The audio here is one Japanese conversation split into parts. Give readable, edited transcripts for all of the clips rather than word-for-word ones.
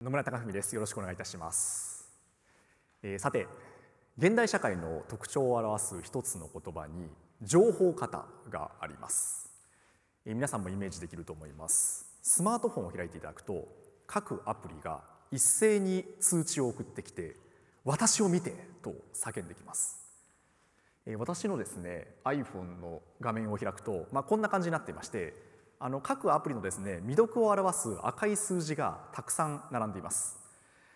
野村貴文です。よろしくお願いいたします。さて、現代社会の特徴を表す一つの言葉に情報型があります。皆さんもイメージできると思います。スマートフォンを開いていただくと、各アプリが一斉に通知を送ってきて、私を見てと叫んできます。私のですね iPhone の画面を開くと、こんな感じになっていまして、各アプリのですね未読を表す赤い数字がたくさん並んでいます。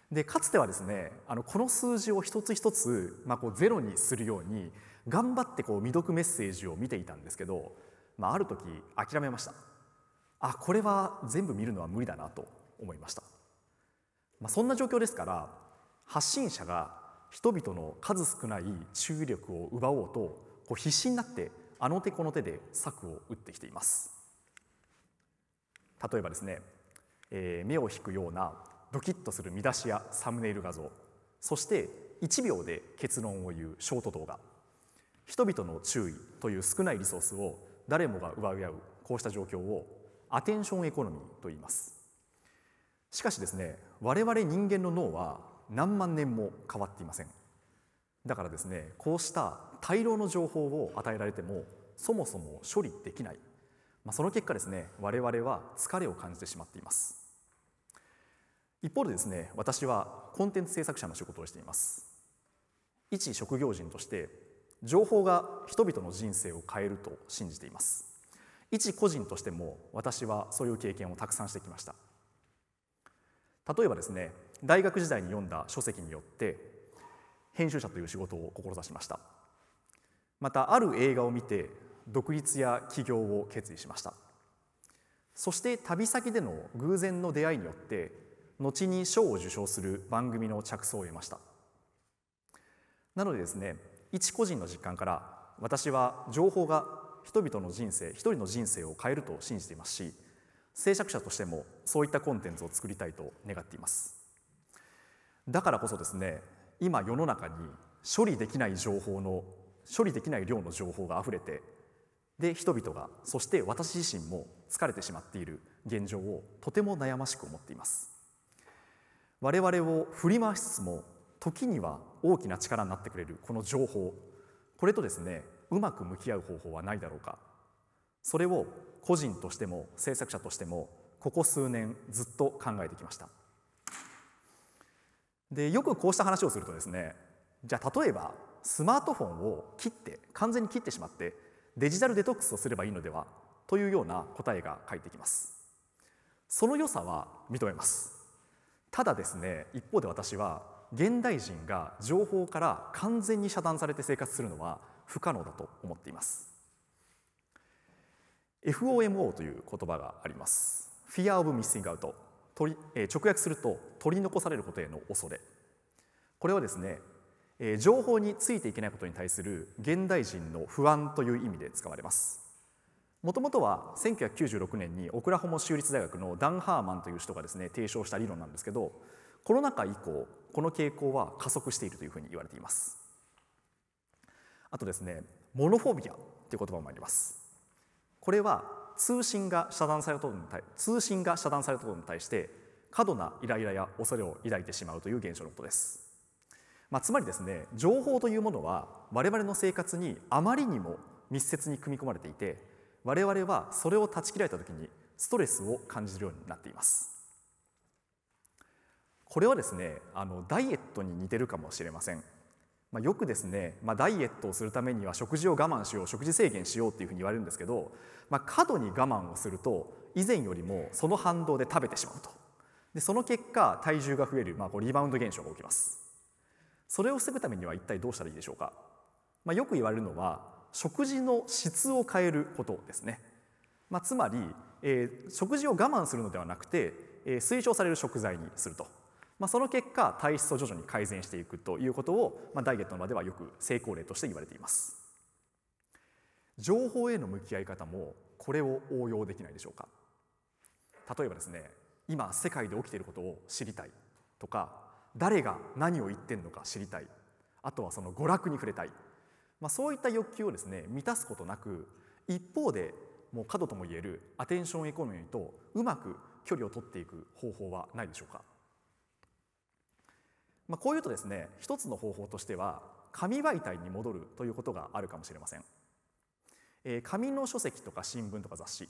でかつてはですねこの数字を一つ一つ、ゼロにするように頑張って未読メッセージを見ていたんですけど、ある時諦めました。これは全部見るのは無理だなと思いました。そんな状況ですから、発信者が人々の数少ない注意力を奪おうと必死になってあの手この手で策を打ってきています。例えばですね、目を引くようなドキッとする見出しやサムネイル画像、そして1秒で結論を言うショート動画、人々の注意という少ないリソースを誰もが奪い合うこうした状況をアテンションエコノミーと言います。しかしですね、我々人間の脳は何万年も変わっていません。だからですね、こうした大量の情報を与えられてもそもそも処理できない、その結果ですね、我々は疲れを感じてしまっています。一方でですね、私はコンテンツ制作者の仕事をしています。一職業人として情報が人々の人生を変えると信じています。一個人としても私はそういう経験をたくさんしてきました。例えばですね、大学時代に読んだ書籍によって編集者という仕事を志しました。またある映画を見て独立や起業を決意しました。そして旅先での偶然の出会いによって後に賞を受賞する番組の着想を得ました。なのでですね、一個人の実感から私は情報が人々の人生、一人の人生を変えると信じていますし、制作者としてもそういったコンテンツを作りたいと願っています。だからこそですね、今世の中に処理できない量の情報があふれて、で人々が、そして私自身も疲れてしまっている現状をとても悩ましく思っています。我々を振り回しつつも時には大きな力になってくれるこの情報、これとですねうまく向き合う方法はないだろうか。それを個人としても制作者としてもここ数年ずっと考えてきました。でよくこうした話をするとですね、じゃあ例えばスマートフォンを完全に切ってしまってデジタルデトックスをすればいいのではというような答えが返ってきます。その良さは認めます。ただですね、一方で私は現代人が情報から完全に遮断されて生活するのは不可能だと思っています。FOMO という言葉があります。Fear of Missing Out。直訳すると取り残されることへの恐れ。これはですね、情報についていけないことに対する現代人の不安という意味で使われます。もともとは1996年にオクラホマ州立大学のダン・ハーマンという人がですね提唱した理論なんですけど、コロナ禍以降この傾向は加速しているというふうに言われています。あとですね、モノフォビアという言葉もあります。これは通信が遮断されたことに対して過度なイライラや恐れを抱いてしまうという現象のことです。つまりですね、情報というものは我々の生活にあまりにも密接に組み込まれていて、我々はそれを断ち切られた時にストレスを感じるようになっています。これはですね、ダイエットに似てるかもしれません。よくですね、ダイエットをするためには食事を我慢しよう、食事制限しようっていうふうに言われるんですけど、過度に我慢をすると以前よりもその反動で食べてしまうと。でその結果体重が増える、リバウンド現象が起きます。それを防ぐためには一体どうしたらいいでしょうか。よく言われるのは食事の質を変えることですね。つまり、食事を我慢するのではなくて、推奨される食材にすると。その結果体質を徐々に改善していくということを、ダイエットの場ではよく成功例として言われています。情報への向き合い方もこれを応用できないでしょうか。例えばですね、今世界で起きていることを知りたいとか、誰が何を言ってんのか知りたい、あとはその娯楽に触れたい、そういった欲求をですね満たすことなく、一方でもう過度ともいえるアテンションエコノミーとうまく距離を取っていく方法はないでしょうか。こういうとですね、一つの方法としては紙媒体に戻るということがあるかもしれません。紙の書籍とか新聞とか雑誌、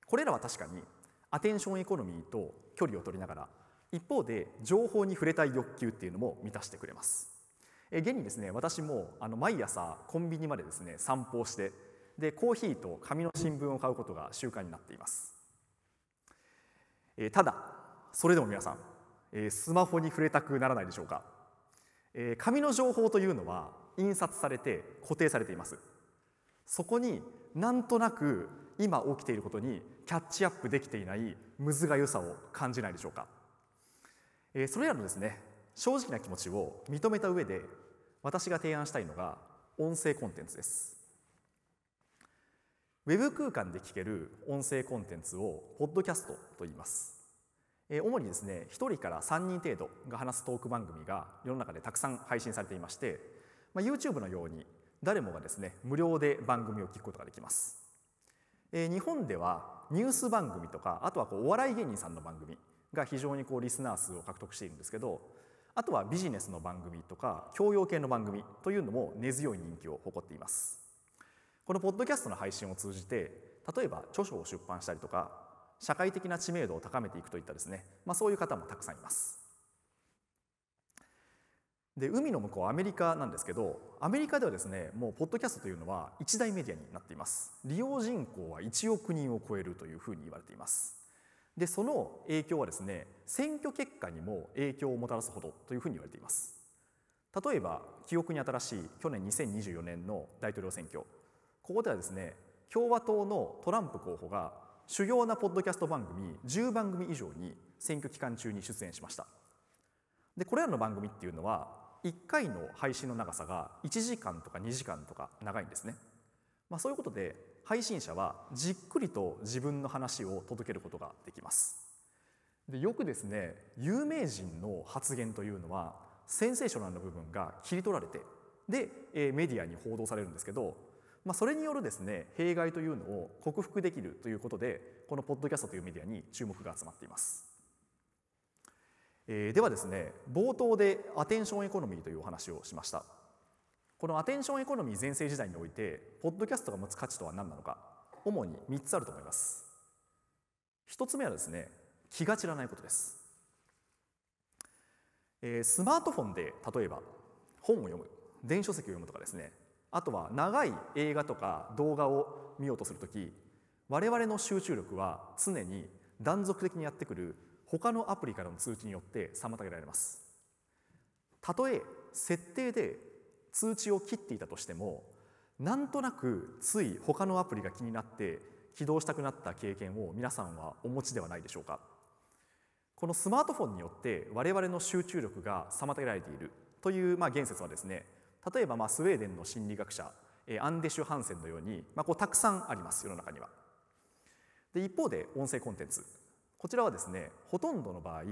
これらは確かにアテンションエコノミーと距離を取りながら、一方で情報に触れたい欲求っていうのも満たしてくれます。現にですね、私も毎朝コンビニまでですね散歩をして、でコーヒーと紙の新聞を買うことが習慣になっています。ただそれでも皆さん、スマホに触れたくならないでしょうか。紙の情報というのは印刷されて固定されています。そこになんとなく今起きていることにキャッチアップできていないむずがゆさを感じないでしょうか。それらのですね、正直な気持ちを認めた上で、私が提案したいのが音声コンテンツです。ウェブ空間で聞ける音声コンテンツをポッドキャストと言います。主にですね、1人から3人程度が話すトーク番組が世の中でたくさん配信されていまして、YouTube のように誰もがですね無料で番組を聞くことができます。日本ではニュース番組とか、あとはお笑い芸人さんの番組が非常にリスナー数を獲得しているんですけど、あとはビジネスの番組とか教養系の番組というのも根強い人気を誇っています。このポッドキャストの配信を通じて、例えば著書を出版したりとか、社会的な知名度を高めていくといったですね、そういう方もたくさんいます。で、海の向こうアメリカなんですけど、アメリカではですね、もうポッドキャストというのは一大メディアになっています。利用人口は1億人を超えるというふうに言われています。で、その影響はですね、選挙結果にも影響をもたらすほどというふうに言われています。例えば記憶に新しい去年2024年の大統領選挙、ここではですね、共和党のトランプ候補が主要なポッドキャスト番組10番組以上に選挙期間中に出演しました。で、これらの番組っていうのは1回の配信の長さが1時間とか2時間とか長いんですね。そういうことで配信者はじっくりと自分の話を届けることができます。で、よくですね、有名人の発言というのはセンセーショナルな部分が切り取られて、で、メディアに報道されるんですけど、それによるですね、弊害というのを克服できるということで、このポッドキャストというメディアに注目が集まっています。ではですね、冒頭でアテンションエコノミーというお話をしました。このアテンションエコノミー全盛時代において、ポッドキャストが持つ価値とは何なのか、主に3つあると思います。1つ目はですね、気が散らないことです。スマートフォンで例えば本を読む、電子書籍を読むとかですね、あとは長い映画とか動画を見ようとするとき、我々の集中力は常に断続的にやってくる他のアプリからの通知によって妨げられます。たとえ設定で通知を切っていたとしても、なんとなくつい他のアプリが気になって起動したくなった経験を皆さんはお持ちではないでしょうか。このスマートフォンによって我々の集中力が妨げられているという言説はですね、例えばスウェーデンの心理学者アンデシュ・ハンセンのようにたくさんあります、世の中には。で、一方で音声コンテンツ、こちらはですね、ほとんどの場合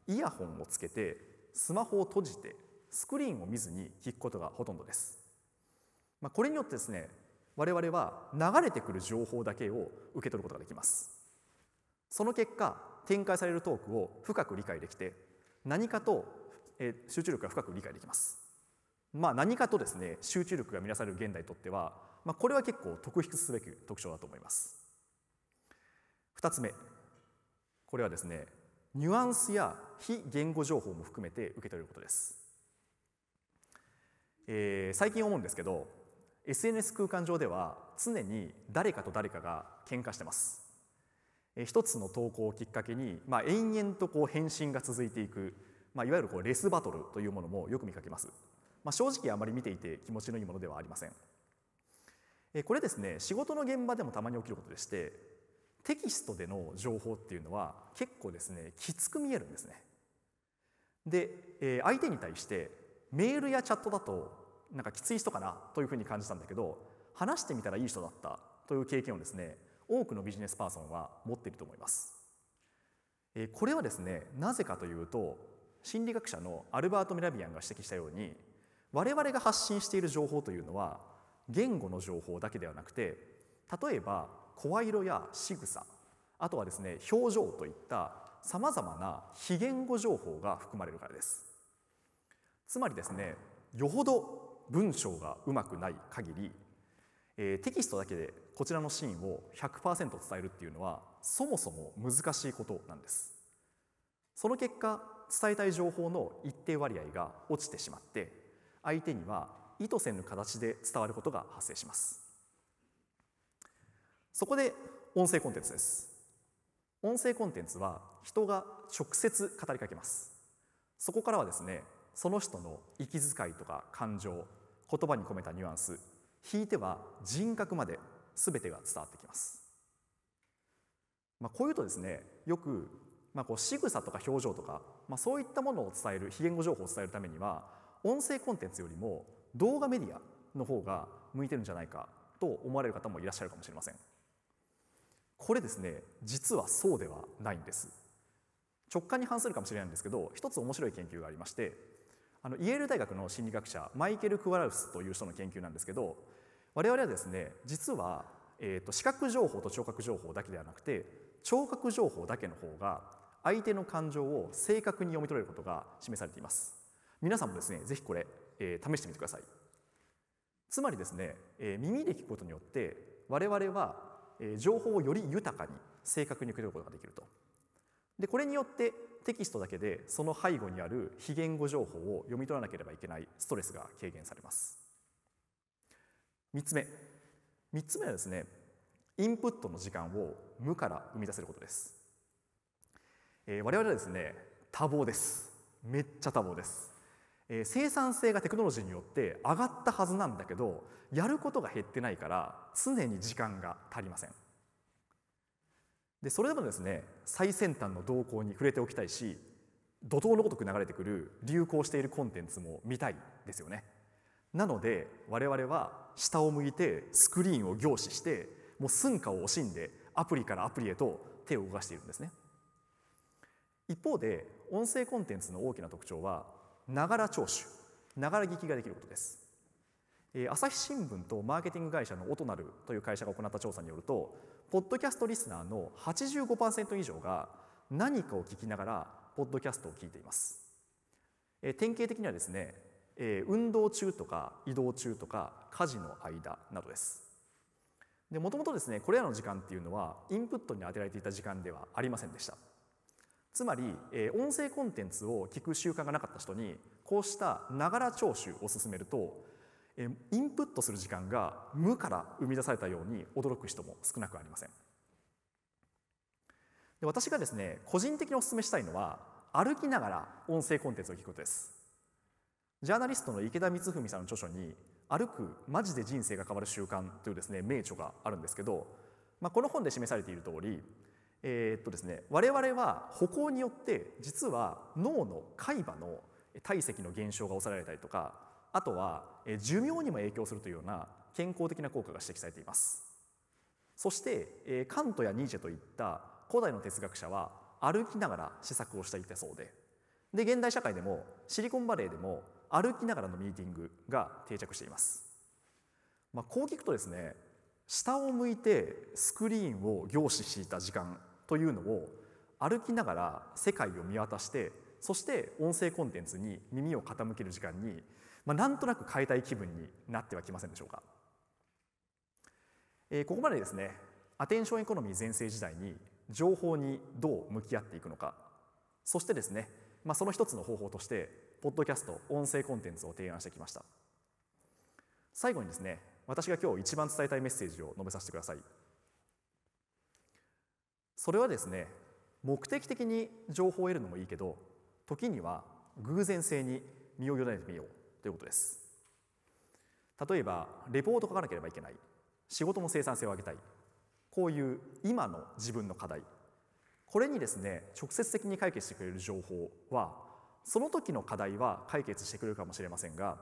イヤホンをつけてスマホを閉じてスクリーンを見ずに聞くことがほとんどです。これによってですね、我々は流れてくる情報だけを受け取ることができます。その結果、展開されるトークを深く理解できて、何かと集中力が深く理解できます。何かとですね、集中力が乱される現代にとっては、これは結構特筆すべき特徴だと思います。2つ目、これはですね、ニュアンスや非言語情報も含めて受け取れることです。最近思うんですけど、SNS 空間上では常に誰かと誰かが喧嘩してます。一つの投稿をきっかけに、延々と返信が続いていく、いわゆるレスバトルというものもよく見かけます。正直あまり見ていて気持ちのいいものではありません。これですね、仕事の現場でもたまに起きることでして、テキストでの情報っていうのは結構ですね、きつく見えるんですね。で、相手に対してメールやチャットだとなんかきつい人かなというふうに感じたんだけど、話してみたらいい人だったという経験をですね、多くのビジネスパーソンは持っていると思います。これはですね、なぜかというと、心理学者のアルバート・メラビアンが指摘したように、我々が発信している情報というのは言語の情報だけではなくて、例えば声色や仕草、あとはですね、表情といったさまざまな非言語情報が含まれるからです。つまりですね、よほど文章がうまくない限り、テキストだけでこちらのシーンを 100% 伝えるっていうのはそもそも難しいことなんです。その結果、伝えたい情報の一定割合が落ちてしまって、相手には意図せぬ形で伝わることが発生します。そこで音声コンテンツです。音声コンテンツは人が直接語りかけます。そこからはですね、その人の息遣いとか感情、言葉に込めたニュアンス、ひいては人格まで全てが伝わってきます。こういうとですね、よく仕草とか表情とか、そういったものを伝える、非言語情報を伝えるためには音声コンテンツよりも動画メディアの方が向いてるんじゃないかと思われる方もいらっしゃるかもしれません。これですね、実はそうではないんです。直感に反するかもしれないんですけど、一つ面白い研究がありまして、イェール大学の心理学者マイケル・クワラウスという人の研究なんですけど、我々はですね、実は、視覚情報と聴覚情報だけではなくて、聴覚情報だけの方が相手の感情を正確に読み取れることが示されています。皆さんもですね、ぜひこれ、試してみてください。つまりですね、耳で聞くことによって我々は情報をより豊かに正確に受け取ることができると。でこれによってテキストだけでその背後にある非言語情報を読み取らなければいけないストレスが軽減されます。3つ目はですね、インプットの時間を無から生み出せることです。我々はですね、多忙です。めっちゃ多忙です。生産性がテクノロジーによって上がったはずなんだけど、やることが減ってないから常に時間が足りません。でそれでもですね、最先端の動向に触れておきたいし、怒涛のごとく流れてくる流行しているコンテンツも見たいですよね。なので我々は下を向いてスクリーンを凝視して、もう寸暇を惜しんでアプリからアプリへと手を動かしているんですね。一方で音声コンテンツの大きな特徴はながら聴取、ながら聞きができることです。朝日新聞とマーケティング会社のオトナルという会社が行った調査によると、ポッドキャストリスナーの 85% 以上が何かを聞きながらポッドキャストを聞いています。典型的にはですね、運動中とか移動中とか家事の間などです。もともとですね、これらの時間っていうのはインプットに当てられていた時間ではありませんでした。つまり、音声コンテンツを聞く習慣がなかった人にこうしたながら聴取を進めると、インプットする時間が無から生み出されたように驚く人も少なくありません。で私がですね、個人的にお勧めしたいのは歩きながら音声コンテンツを聞くことです。ジャーナリストの池田光文さんの著書に歩くマジで人生が変わる習慣というですね、名著があるんですけど、この本で示されている通り、ですね、我々は歩行によって実は脳の海馬の体積の減少が抑えられたりとか、あとは寿命にも影響するというような健康的な効果が指摘されています。そしてカントやニーチェといった古代の哲学者は歩きながら思索をしていたそうで、現代社会でもシリコンバレーでも歩きながらのミーティングが定着しています。こう聞くとですね、下を向いてスクリーンを凝視していた時間というのを歩きながら世界を見渡して、そして音声コンテンツに耳を傾ける時間に、なんとなく変えたい気分になってはきませんでしょうか。ここまでですね、アテンションエコノミー全盛時代に情報にどう向き合っていくのか、そしてですね、その一つの方法としてポッドキャスト、音声コンテンツを提案してきました。最後にですね、私が今日一番伝えたいメッセージを述べさせてください。それはですね、目的的に情報を得るのもいいけど、時には偶然性に身を委ねてみようということです。例えばレポートを書かなければいけない、仕事の生産性を上げたい、こういう今の自分の課題、これにですね、直接的に解決してくれる情報はその時の課題は解決してくれるかもしれませんが、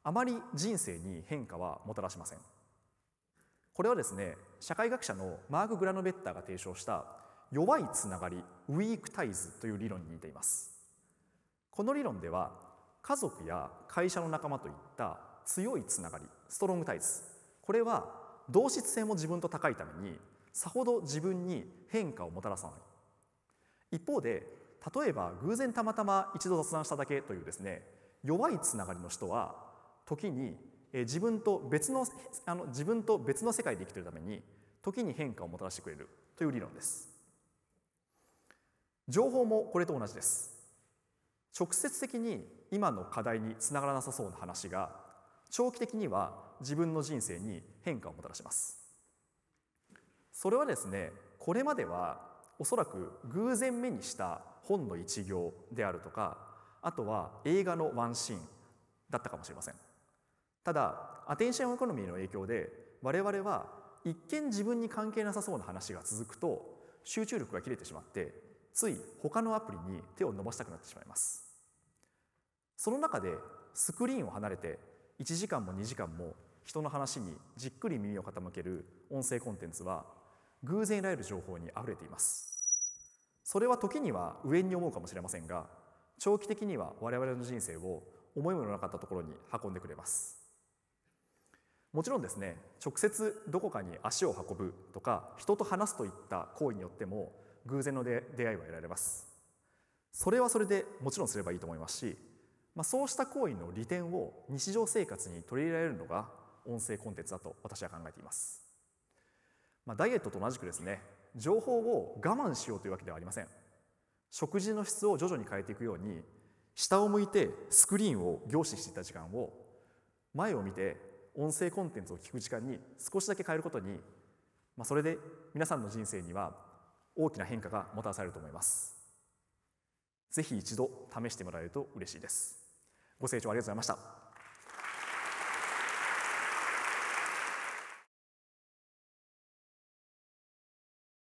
あまり人生に変化はもたらしません。これはですね、社会学者のマーク・グラノベッターが提唱した弱いつながり、ウィークタイズという理論に似ています。この理論では家族や会社の仲間といった強いつながり、ストロングタイズ、これは同質性も自分と高いためにさほど自分に変化をもたらさない。一方で、例えば偶然たまたま一度雑談しただけというですね、弱いつながりの人は時に自分と別の世界で生きているために時に変化をもたらしてくれるという理論です。情報もこれと同じです。直接的に今の課題につながらなさそうな話が長期的には自分の人生に変化をもたらします。それはですね、これまではおそらく偶然目にした本の一行であるとか、あとは映画のワンシーンだったかもしれません。ただアテンションエコノミーの影響で我々は一見自分に関係なさそうな話が続くと集中力が切れてしまってつい他のアプリに手を伸ばしたくなってしまいます。その中でスクリーンを離れて1時間も2時間も人の話にじっくり耳を傾ける音声コンテンツは偶然得られる情報にあふれています。それは時には無縁に思うかもしれませんが、長期的には我々の人生を思いもよらなかったところに運んでくれます。もちろんですね、直接どこかに足を運ぶとか人と話すといった行為によっても偶然の出会いは得られます。それはそれでもちろんすればいいと思いますし、そうした行為の利点を日常生活に取り入れられるのが音声コンテンツだと私は考えています。ダイエットと同じくですね、情報を我慢しようというわけではありません。食事の質を徐々に変えていくように、下を向いてスクリーンを凝視していた時間を前を見て音声コンテンツを聞く時間に少しだけ変えることに、それで皆さんの人生には大きな変化がもたらされると思います。ぜひ一度試してもらえると嬉しいです。ご清聴ありがとうございました。